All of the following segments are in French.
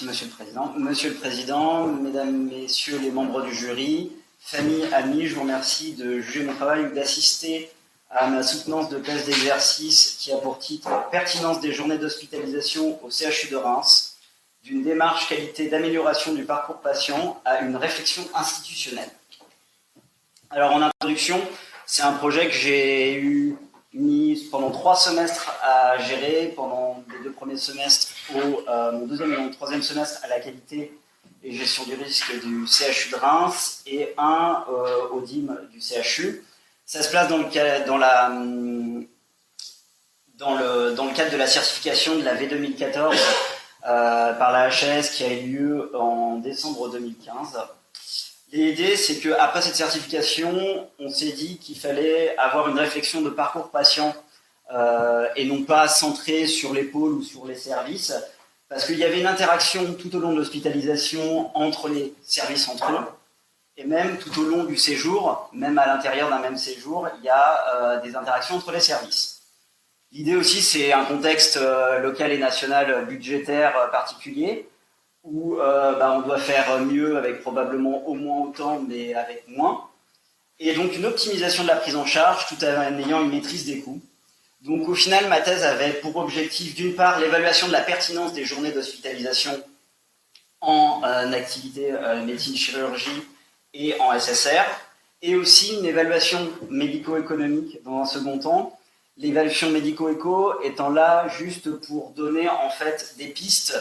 Merci, Monsieur le Président. Monsieur le Président, Mesdames, Messieurs les membres du jury, famille, amis, je vous remercie de juger mon travail ou d'assister à ma soutenance de thèse d'exercice qui a pour titre « Pertinence des journées d'hospitalisation au CHU de Reims, d'une démarche qualité d'amélioration du parcours patient à une réflexion institutionnelle ». Alors en introduction, c'est un projet que j'ai mis pendant 3 semestres à gérer, pendant les 2 premiers semestres, mon 2e et mon 3e semestre à la qualité et gestion du risque du CHU de Reims et un au DIM du CHU. Ça se place dans le cadre de la certification de la V2014 par la HAS qui a eu lieu en décembre 2015. L'idée, c'est qu'après cette certification, on s'est dit qu'il fallait avoir une réflexion de parcours patient et non pas centrée sur les pôles ou sur les services, parce qu'il y avait une interaction tout au long de l'hospitalisation entre les services entre eux, et même tout au long du séjour, même à l'intérieur d'un même séjour, il y a des interactions entre les services. L'idée aussi, c'est un contexte local et national budgétaire particulier, où on doit faire mieux avec probablement au moins autant, mais avec moins. Et donc une optimisation de la prise en charge tout en ayant une maîtrise des coûts. Donc au final, ma thèse avait pour objectif d'une part l'évaluation de la pertinence des journées d'hospitalisation en activité médecine-chirurgie et en SSR, et aussi une évaluation médico-économique dans un second temps. L'évaluation médico-éco étant là juste pour donner en fait des pistes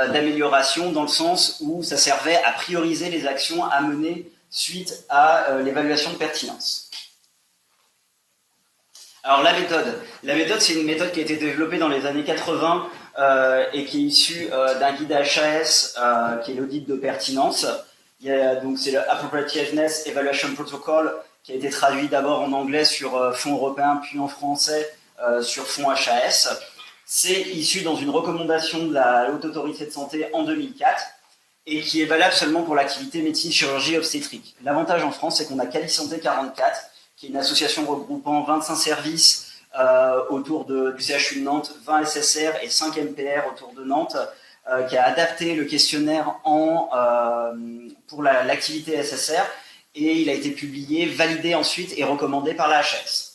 d'amélioration dans le sens où ça servait à prioriser les actions à mener suite à l'évaluation de pertinence. Alors la méthode c'est une méthode qui a été développée dans les années 80 et qui est issue d'un guide HAS qui est l'audit de pertinence. Donc c'est le Appropriateness Evaluation Protocol qui a été traduit d'abord en anglais sur fonds européen puis en français sur fonds HAS. C'est issu dans une recommandation de la Haute Autorité de Santé en 2004 et qui est valable seulement pour l'activité médecine, chirurgie, obstétrique. L'avantage en France, c'est qu'on a Calisanté 44, qui est une association regroupant 25 services autour du CHU de Nantes, 20 SSR et 5 MPR autour de Nantes, qui a adapté le questionnaire pour l'activité SSR et il a été publié, validé ensuite et recommandé par la HAS.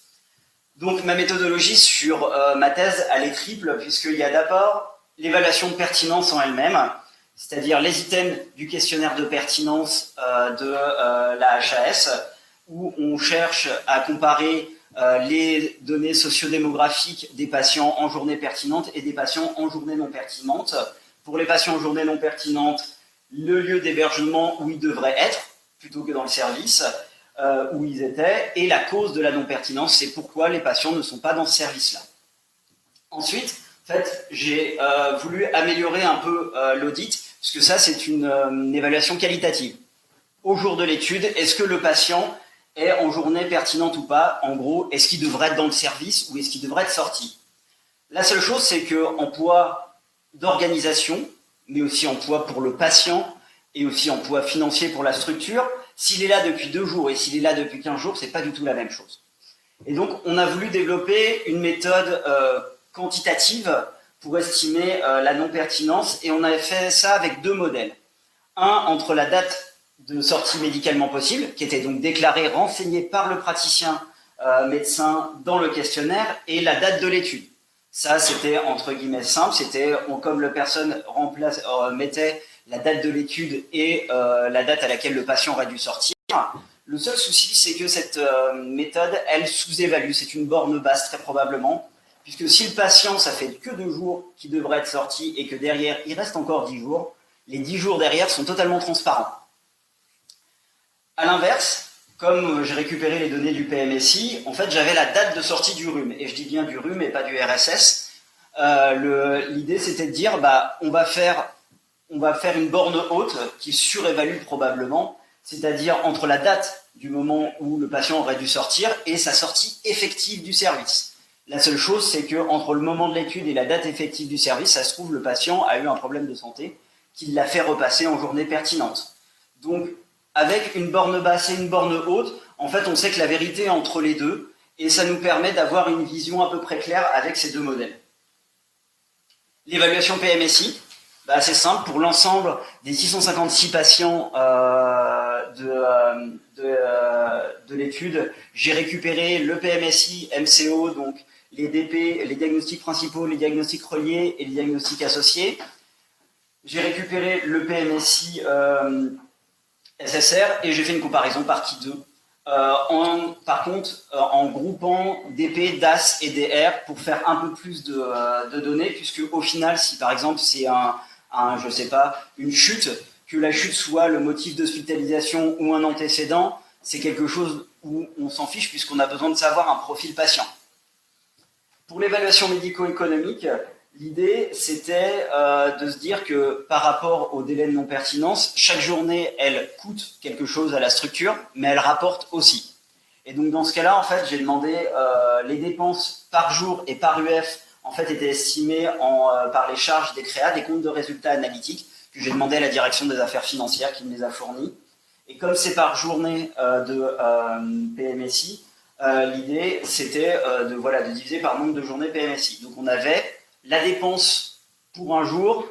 Donc ma méthodologie sur ma thèse, elle est triple, puisqu'il y a d'abord l'évaluation de pertinence en elle-même, c'est-à-dire les items du questionnaire de pertinence de la HAS, où on cherche à comparer les données sociodémographiques des patients en journée pertinente et des patients en journée non pertinente. Pour les patients en journée non pertinente, le lieu d'hébergement où ils devraient être, plutôt que dans le service, où ils étaient, et la cause de la non-pertinence, c'est pourquoi les patients ne sont pas dans ce service-là. Ensuite, en fait, j'ai voulu améliorer un peu l'audit, puisque ça, c'est une évaluation qualitative. Au jour de l'étude, est-ce que le patient est en journée pertinente ou pas? En gros, est-ce qu'il devrait être dans le service ou est-ce qu'il devrait être sorti? La seule chose, c'est qu'en poids d'organisation, mais aussi en poids pour le patient, et aussi en poids financier pour la structure, s'il est là depuis 2 jours et s'il est là depuis 15 jours, c'est pas du tout la même chose. Et donc, on a voulu développer une méthode quantitative pour estimer la non-pertinence, et on avait fait ça avec 2 modèles. Un, entre la date de sortie médicalement possible, qui était donc déclarée, renseignée par le praticien médecin dans le questionnaire, et la date de l'étude. Ça, c'était entre guillemets simple, c'était comme la personne mettait la date de l'étude et la date à laquelle le patient aurait dû sortir. Le seul souci, c'est que cette méthode, elle sous-évalue. C'est une borne basse, très probablement, puisque si le patient, ça fait que 2 jours qu'il devrait être sorti et que derrière, il reste encore 10 jours, les 10 jours derrière sont totalement transparents. À l'inverse, comme j'ai récupéré les données du PMSI, en fait, j'avais la date de sortie du rhume. Et je dis bien du rhume et pas du RSS. L'idée, c'était de dire, on va faire une borne haute qui surévalue probablement, c'est-à-dire entre la date du moment où le patient aurait dû sortir et sa sortie effective du service. La seule chose, c'est qu'entre le moment de l'étude et la date effective du service, ça se trouve, le patient a eu un problème de santé qui l'a fait repasser en journée pertinente. Donc, avec une borne basse et une borne haute, en fait, on sait que la vérité est entre les deux, et ça nous permet d'avoir une vision à peu près claire avec ces 2 modèles. L'évaluation PMSI, C'est simple, pour l'ensemble des 656 patients de l'étude, j'ai récupéré le PMSI, MCO, donc les DP, les diagnostics principaux, les diagnostics reliés et les diagnostics associés. J'ai récupéré le PMSI SSR et j'ai fait une comparaison par qui 2. Par contre, en groupant DP, DAS et DR pour faire un peu plus de données, puisque au final, si par exemple c'est je sais pas, une chute, que la chute soit le motif d'hospitalisation ou un antécédent, c'est quelque chose où on s'en fiche puisqu'on a besoin de savoir un profil patient. Pour l'évaluation médico-économique, l'idée c'était de se dire que par rapport au délai de non-pertinence, chaque journée elle coûte quelque chose à la structure, mais elle rapporte aussi. Et donc dans ce cas-là, en fait, j'ai demandé les dépenses par jour et par UF en fait étaient estimées par les charges des créas, des comptes de résultats analytiques, que j'ai demandé à la direction des affaires financières qui me les a fournis. Et comme c'est par journée de PMSI, l'idée c'était de diviser par nombre de journées PMSI. Donc on avait la dépense pour un jour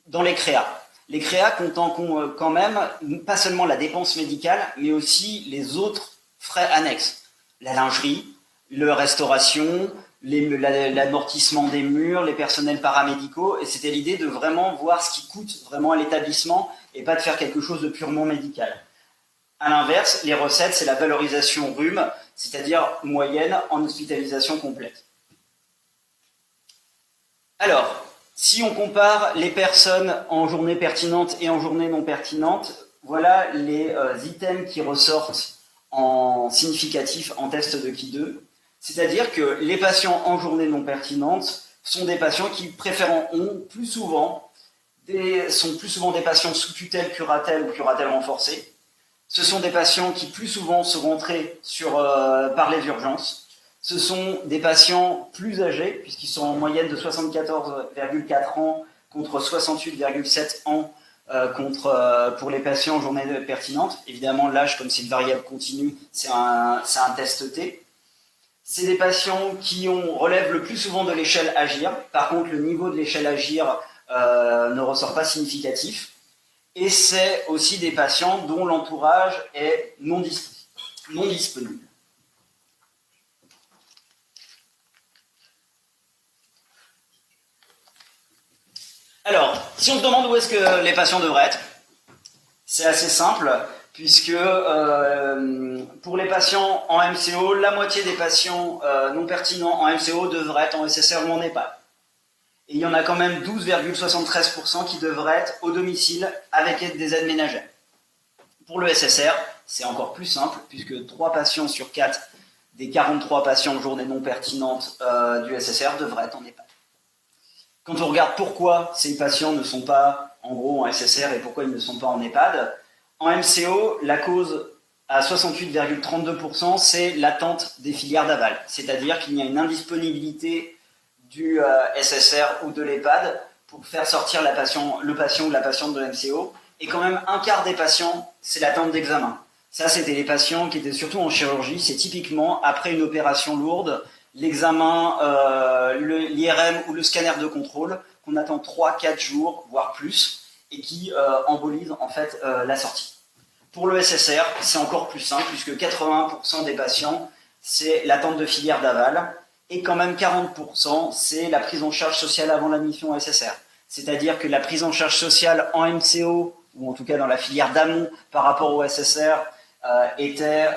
dans les créas. Les créas comptant quand même pas seulement la dépense médicale, mais aussi les autres frais annexes. La lingerie, la restauration, l'amortissement des murs, les personnels paramédicaux. Et c'était l'idée de vraiment voir ce qui coûte vraiment à l'établissement et pas de faire quelque chose de purement médical. À l'inverse, les recettes, c'est la valorisation rhume, c'est-à-dire moyenne en hospitalisation complète. Alors, si on compare les personnes en journée pertinente et en journée non pertinente, voilà les items qui ressortent en significatif en test de Ki2. C'est-à-dire que les patients en journée non pertinente sont des patients qui préféreront plus souvent sont plus souvent des patients sous tutelle curatelle ou curatelle renforcée. Ce sont des patients qui plus souvent sont rentrés par les urgences. Ce sont des patients plus âgés, puisqu'ils sont en moyenne de 74,4 ans contre 68,7 ans pour les patients en journée pertinente. Évidemment, l'âge, comme c'est une variable continue, c'est un test T. C'est des patients qui relèvent le plus souvent de l'échelle AGIR. Par contre, le niveau de l'échelle AGIR ne ressort pas significatif. Et c'est aussi des patients dont l'entourage est non disponible. Alors, si on se demande où est-ce que les patients devraient être, c'est assez simple, puisque pour les patients en MCO, la moitié des patients non pertinents en MCO devraient être en SSR ou en EHPAD. Et il y en a quand même 12,73% qui devraient être au domicile avec des aides ménagères. Pour le SSR, c'est encore plus simple, puisque 3 patients sur 4 des 43 patients en journée non pertinente du SSR devraient être en EHPAD. Quand on regarde pourquoi ces patients ne sont pas en gros en SSR et pourquoi ils ne sont pas en EHPAD, en MCO, la cause à 68,32%, c'est l'attente des filières d'aval. C'est-à-dire qu'il y a une indisponibilité du SSR ou de l'EHPAD pour faire sortir le patient ou la patiente de MCO. Et quand même, un quart des patients, c'est l'attente d'examen. Ça, c'était les patients qui étaient surtout en chirurgie. C'est typiquement, après une opération lourde, l'examen, l'IRM ou le scanner de contrôle, qu'on attend 3-4 jours, voire plus, et qui embolise en fait la sortie. Pour le SSR, c'est encore plus simple, puisque 81% des patients, c'est l'attente de filière d'aval, et quand même 40%, c'est la prise en charge sociale avant l'admission au SSR. C'est-à-dire que la prise en charge sociale en MCO, ou en tout cas dans la filière d'amont par rapport au SSR, était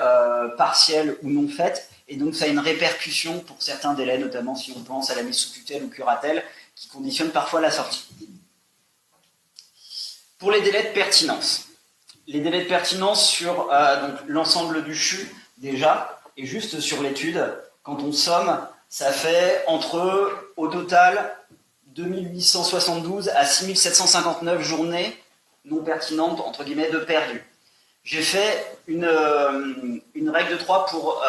partielle ou non faite, et donc ça a une répercussion pour certains délais, notamment si on pense à la mise sous tutelle ou curatelle, qui conditionne parfois la sortie. Pour les délais de pertinence. Les délais de pertinence sur l'ensemble du CHU, déjà, et juste sur l'étude, quand on somme, ça fait au total, 2872 à 6759 journées non pertinentes, entre guillemets, de perdues. J'ai fait une règle de 3 pour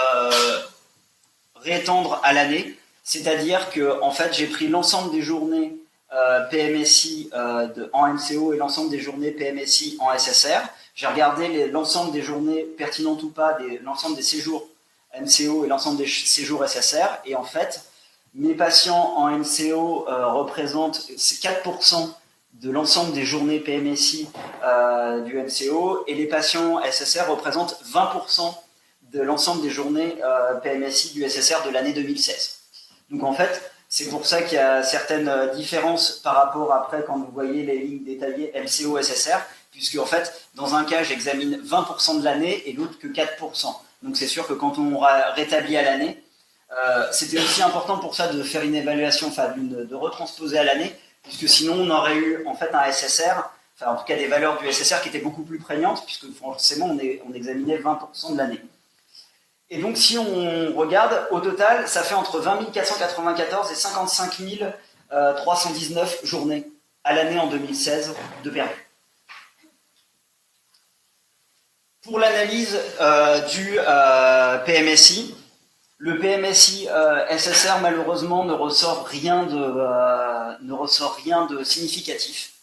réétendre à l'année, c'est-à-dire que en fait, j'ai pris l'ensemble des journées PMSI en MCO et l'ensemble des journées PMSI en SSR. J'ai regardé l'ensemble des journées pertinentes ou pas, l'ensemble des séjours MCO et l'ensemble des séjours SSR, et en fait, mes patients en MCO représentent 4% de l'ensemble des journées PMSI du MCO, et les patients SSR représentent 20% de l'ensemble des journées PMSI du SSR de l'année 2016. Donc en fait, c'est pour ça qu'il y a certaines différences par rapport après quand vous voyez les lignes détaillées MCO-SSR, puisque en fait, dans un cas, j'examine 20% de l'année et l'autre que 4%. Donc c'est sûr que quand on rétablit à l'année, c'était aussi important pour ça de faire une évaluation, enfin de retransposer à l'année, puisque sinon on aurait eu en fait un SSR, enfin en tout cas des valeurs du SSR qui étaient beaucoup plus prégnantes, puisque forcément on examinait 20% de l'année. Et donc si on regarde, au total, ça fait entre 20 494 et 55 319 journées à l'année en 2016 de perdu. Pour l'analyse du PMSI, le PMSI SSR malheureusement ne ressort rien de significatif.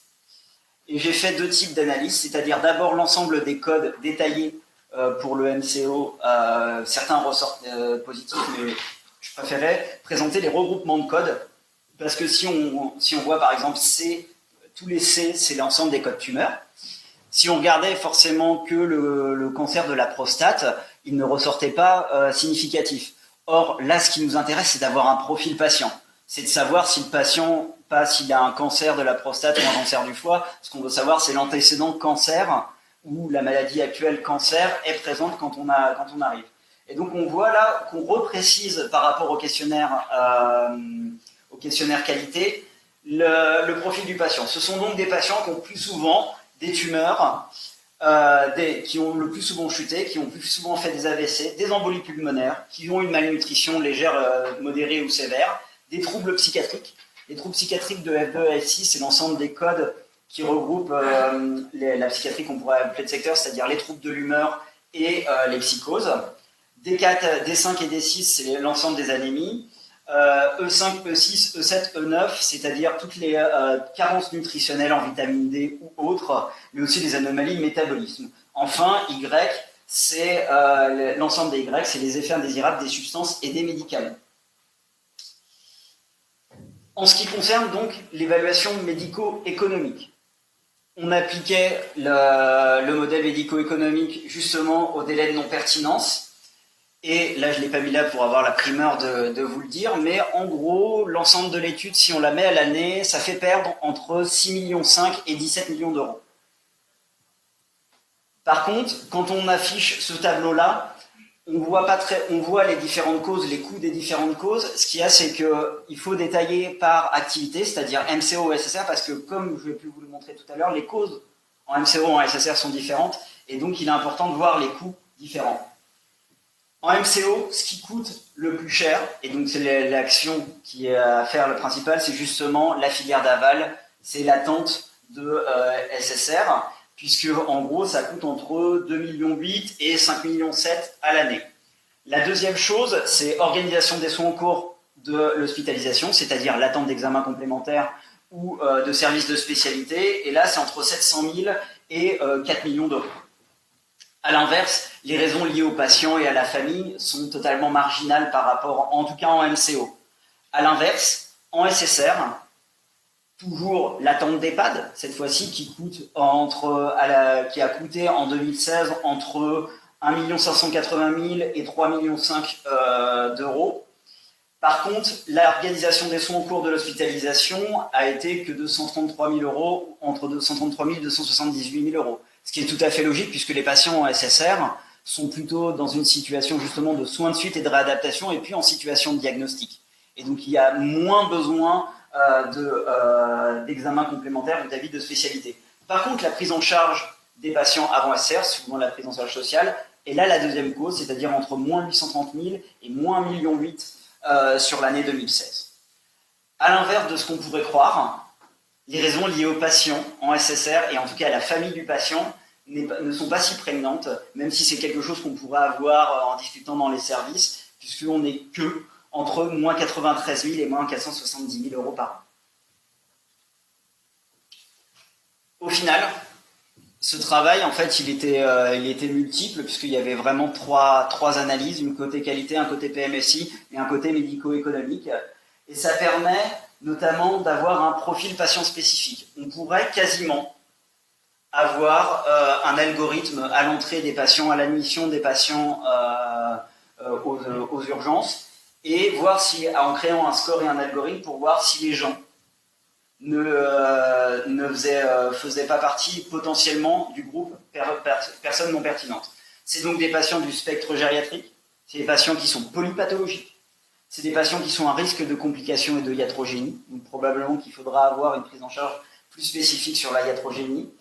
Et j'ai fait deux types d'analyse, c'est-à-dire d'abord l'ensemble des codes détaillés pour le MCO. Certains ressortent positifs, mais je préférais présenter les regroupements de codes, parce que si on voit par exemple C, tous les C, c'est l'ensemble des codes tumeurs. Si on regardait forcément que le cancer de la prostate, il ne ressortait pas significatif. Or, là, ce qui nous intéresse, c'est d'avoir un profil patient. C'est de savoir si le patient, pas s'il a un cancer de la prostate ou un cancer du foie. Ce qu'on veut savoir, c'est l'antécédent cancer ou la maladie actuelle cancer est présente quand on arrive. Et donc, on voit là qu'on reprécise par rapport au questionnaire qualité le profil du patient. Ce sont donc des patients qui ont plus souvent des tumeurs, qui ont le plus souvent chuté, qui ont plus souvent fait des AVC, des embolies pulmonaires, qui ont une malnutrition légère, modérée ou sévère, des troubles psychiatriques. Les troubles psychiatriques de F2 à F6, c'est l'ensemble des codes qui regroupent la psychiatrie qu'on pourrait appeler de secteur, c'est-à-dire les troubles de l'humeur et les psychoses. D4, D5 et D6, c'est l'ensemble des anémies. E5, E6, E7, E9, c'est-à-dire toutes les carences nutritionnelles en vitamine D ou autres, mais aussi les anomalies de métabolisme. Enfin, Y, c'est l'ensemble des Y, c'est les effets indésirables des substances et des médicaments. En ce qui concerne donc l'évaluation médico-économique, on appliquait le modèle médico-économique justement au délai de non-pertinence. Et là, je ne l'ai pas mis là pour avoir la primeur de vous le dire, mais en gros, l'ensemble de l'étude, si on la met à l'année, ça fait perdre entre 6,5 millions et 17 millions d'euros. Par contre, quand on affiche ce tableau-là, on voit les différentes causes, les coûts des différentes causes. Ce qu'il y a, c'est qu'il faut détailler par activité, c'est-à-dire MCO ou SSR, parce que comme je vais pu vous le montrer tout à l'heure, les causes en MCO ou en SSR sont différentes, et donc il est important de voir les coûts différents. En MCO, ce qui coûte le plus cher, et donc c'est l'action qui est à faire le principal, c'est justement la filière d'aval, c'est l'attente de SSR, puisque en gros ça coûte entre 2,8 millions et 5,7 millions à l'année. La deuxième chose, c'est organisation des soins en cours de l'hospitalisation, c'est-à-dire l'attente d'examens complémentaires ou de services de spécialité, et là c'est entre 700 000 et 4 millions d'euros. A l'inverse, les raisons liées aux patients et à la famille sont totalement marginales par rapport, en tout cas en MCO. A l'inverse, en SSR, toujours l'attente d'EHPAD, cette fois-ci, qui a coûté en 2016 entre 1 580 000 et 3,5 millions d'euros. Par contre, l'organisation des soins au cours de l'hospitalisation a été que de 133 000 euros, entre 233 000 et 278 000 euros. Ce qui est tout à fait logique puisque les patients en SSR sont plutôt dans une situation justement de soins de suite et de réadaptation et puis en situation de diagnostic. Et donc il y a moins besoin d'examens complémentaires ou d'avis de spécialité. Par contre, la prise en charge des patients avant SSR, souvent la prise en charge sociale, est là la deuxième cause, c'est-à-dire entre moins 830 000 et moins 1,8 million sur l'année 2016. À l'inverse de ce qu'on pourrait croire, les raisons liées aux patients en SSR et en tout cas à la famille du patient ne sont pas si prégnantes, même si c'est quelque chose qu'on pourrait avoir en discutant dans les services, puisqu'on n'est que entre moins 93 000 et moins 470 000 euros par an. Au final, ce travail, en fait, il était multiple, puisqu'il y avait vraiment trois analyses, une côté qualité, un côté PMSI et un côté médico-économique. Et ça permet notamment d'avoir un profil patient spécifique. On pourrait quasiment avoir un algorithme à l'entrée des patients, à l'admission des patients aux urgences, et voir si, en créant un score et un algorithme, pour voir si les gens ne faisaient pas partie potentiellement du groupe personnes non pertinentes. C'est donc des patients du spectre gériatrique, c'est des patients qui sont polypathologiques, c'est des patients qui sont à risque de complications et de iatrogénie, donc probablement qu'il faudra avoir une prise en charge plus spécifique sur la iatrogénie.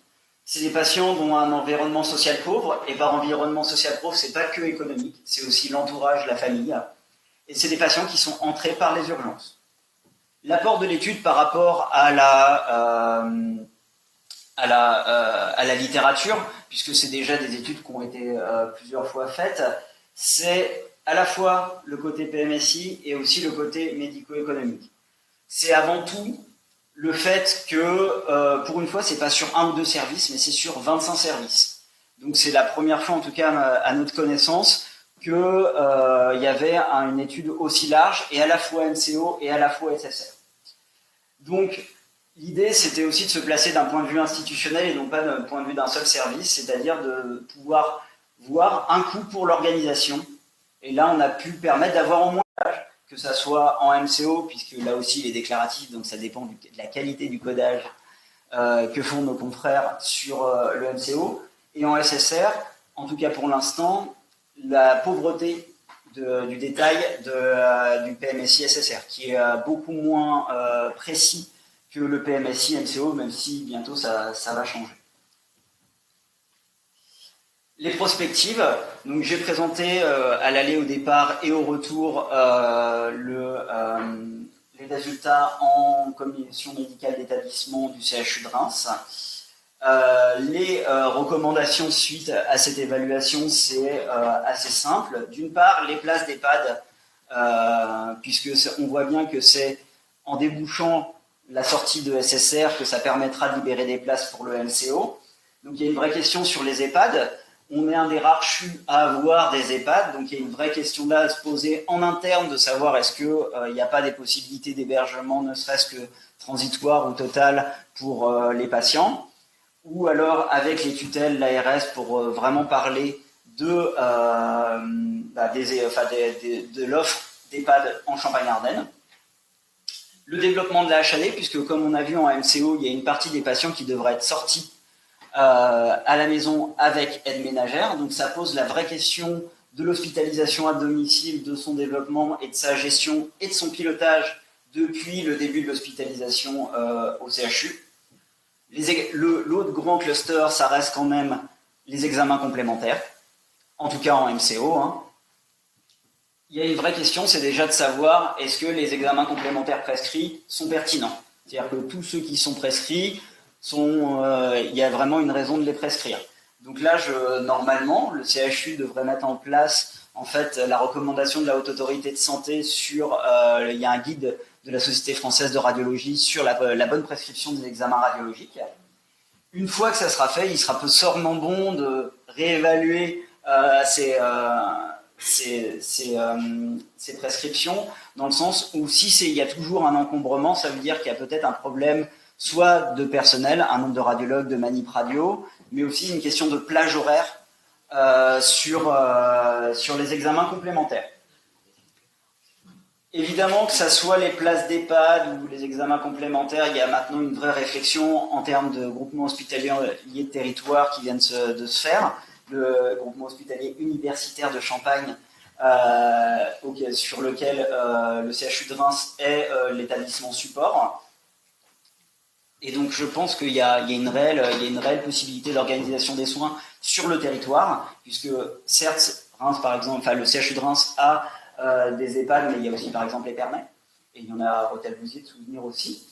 C'est des patients dont un environnement social pauvre, et par environnement social pauvre, c'est pas que économique, c'est aussi l'entourage, la famille, et c'est des patients qui sont entrés par les urgences. L'apport de l'étude par rapport à la littérature, puisque c'est déjà des études qui ont été plusieurs fois faites, c'est à la fois le côté PMSI et aussi le côté médico-économique. C'est avant tout le fait que, pour une fois, c'est pas sur un ou deux services, mais c'est sur 25 services. Donc c'est la première fois, en tout cas à notre connaissance, qu'il y avait une étude aussi large, et à la fois MCO et à la fois SSR. Donc, l'idée, c'était aussi de se placer d'un point de vue institutionnel et non pas d'un point de vue d'un seul service, c'est-à-dire de pouvoir voir un coût pour l'organisation. Et là, on a pu permettre d'avoir au moins que ça soit en MCO, puisque là aussi, il est déclaratif, donc ça dépend de la qualité du codage que font nos confrères sur le MCO. Et en SSR, en tout cas pour l'instant, la pauvreté du détail du PMSI SSR, qui est beaucoup moins précis que le PMSI MCO, même si bientôt ça va changer. Les prospectives, donc j'ai présenté à l'aller au départ et au retour les résultats en commission médicale d'établissement du CHU de Reims. Les recommandations suite à cette évaluation, c'est assez simple. D'une part, les places d'EHPAD, puisque on voit bien que c'est en débouchant la sortie de SSR que ça permettra de libérer des places pour le MCO. Donc il y a une vraie question sur les EHPAD. On est un des rares CHU à avoir des EHPAD, donc il y a une vraie question là à se poser en interne de savoir est-ce qu'il n'y a pas des possibilités d'hébergement, ne serait-ce que transitoire ou total pour les patients, ou alors avec les tutelles, l'ARS, pour vraiment parler de l'offre d'EHPAD en Champagne-Ardenne. Le développement de la HAD, puisque comme on a vu en MCO, il y a une partie des patients qui devraient être sortis à la maison avec aide ménagère. Donc ça pose la vraie question de l'hospitalisation à domicile, de son développement et de sa gestion et de son pilotage depuis le début de l'hospitalisation au CHU. L'autre grand cluster, ça reste quand même les examens complémentaires, en tout cas en MCO. Hein. Il y a une vraie question, c'est déjà de savoir est-ce que les examens complémentaires prescrits sont pertinents. C'est-à-dire que tous ceux qui sont prescrits, il y a vraiment une raison de les prescrire. Donc là, normalement, le CHU devrait mettre en place en fait la recommandation de la Haute Autorité de Santé sur, il y a un guide de la Société française de radiologie sur la bonne prescription des examens radiologiques. Une fois que ça sera fait, il sera sûrement bon de réévaluer ces prescriptions, dans le sens où si il y a toujours un encombrement, ça veut dire qu'il y a peut-être un problème soit de personnel, un nombre de radiologues, de manip radio, mais aussi une question de plage horaire sur les examens complémentaires. Évidemment, que ça soit les places d'EHPAD ou les examens complémentaires, il y a maintenant une vraie réflexion en termes de groupements hospitaliers liés de territoire qui viennent de se faire. Le groupement hospitalier universitaire de Champagne, sur lequel le CHU de Reims est l'établissement support. Et donc je pense qu'il y a une réelle possibilité d'organisation des soins sur le territoire, puisque certes, Reims par exemple, le CHU de Reims a des EHPAD, mais il y a aussi par exemple Épernay, et il y en a à Rotel-Bouziers de souvenir aussi.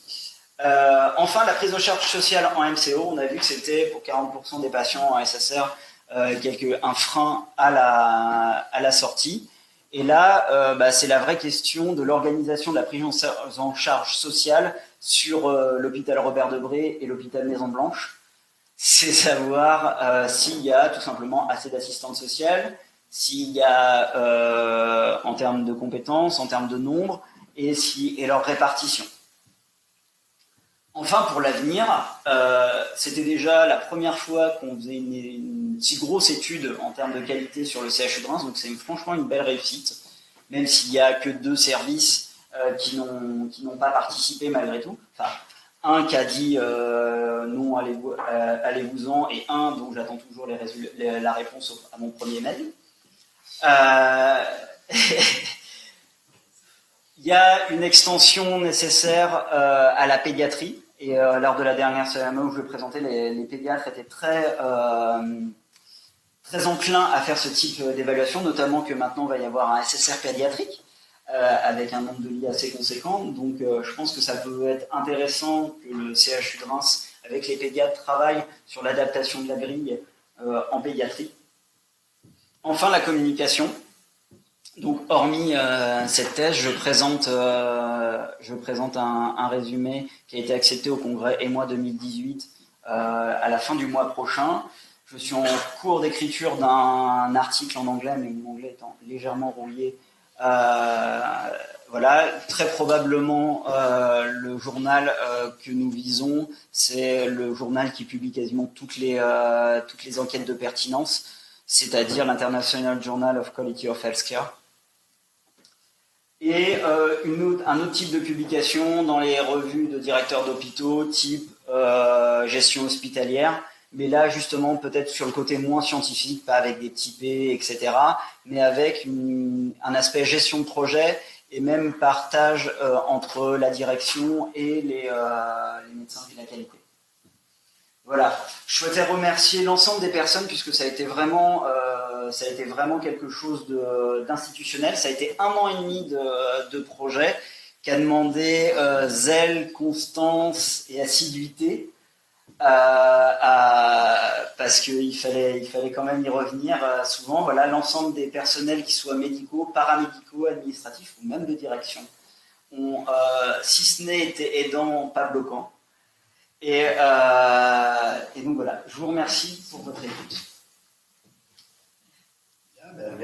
Enfin, la prise en charge sociale en MCO, on a vu que c'était pour 40% des patients en SSR un frein à la sortie. Et là, c'est la vraie question de l'organisation de la prise en charge sociale sur l'hôpital Robert Debré et l'hôpital Maison Blanche. C'est savoir s'il y a tout simplement assez d'assistantes sociales, s'il y a en termes de compétences, en termes de nombre, et leur répartition. Enfin, pour l'avenir, c'était déjà la première fois qu'on faisait une si grosse étude en termes de qualité sur le CHU de Reims, donc c'est franchement une belle réussite, même s'il n'y a que 2 services qui n'ont pas participé malgré tout. Enfin, un qui a dit non, allez-vous-en, et un dont j'attends toujours la réponse à mon premier mail. Il y a une extension nécessaire à la pédiatrie. Et lors de la dernière CME où je vais présenter, les pédiatres étaient très enclins à faire ce type d'évaluation, notamment que maintenant il va y avoir un SSR pédiatrique avec un nombre de lits assez conséquent. Donc je pense que ça peut être intéressant que le CHU de Reims, avec les pédiatres, travaille sur l'adaptation de la grille en pédiatrie. Enfin, la communication. Donc, hormis cette thèse, je présente un résumé qui a été accepté au congrès EMOI 2018 à la fin du mois prochain. Je suis en cours d'écriture d'un article en anglais, mais mon anglais étant légèrement rouillé. Voilà, très probablement le journal que nous visons, c'est le journal qui publie quasiment toutes les enquêtes de pertinence, c'est-à-dire l'International Journal of Quality of Healthcare. Et un autre type de publication dans les revues de directeurs d'hôpitaux, type gestion hospitalière, mais là justement peut-être sur le côté moins scientifique, pas avec des petits P, etc., mais avec un aspect gestion de projet et même partage entre la direction et les médecins de la qualité. Voilà, je souhaitais remercier l'ensemble des personnes puisque ça a été vraiment quelque chose d'institutionnel. Ça a été 1 an et demi de projet qui a demandé zèle, constance et assiduité parce qu'il fallait quand même y revenir souvent. Voilà, l'ensemble des personnels qui soient médicaux, paramédicaux, administratifs ou même de direction ont, si ce n'est été aidants, pas bloquants. Et donc voilà, je vous remercie pour votre écoute.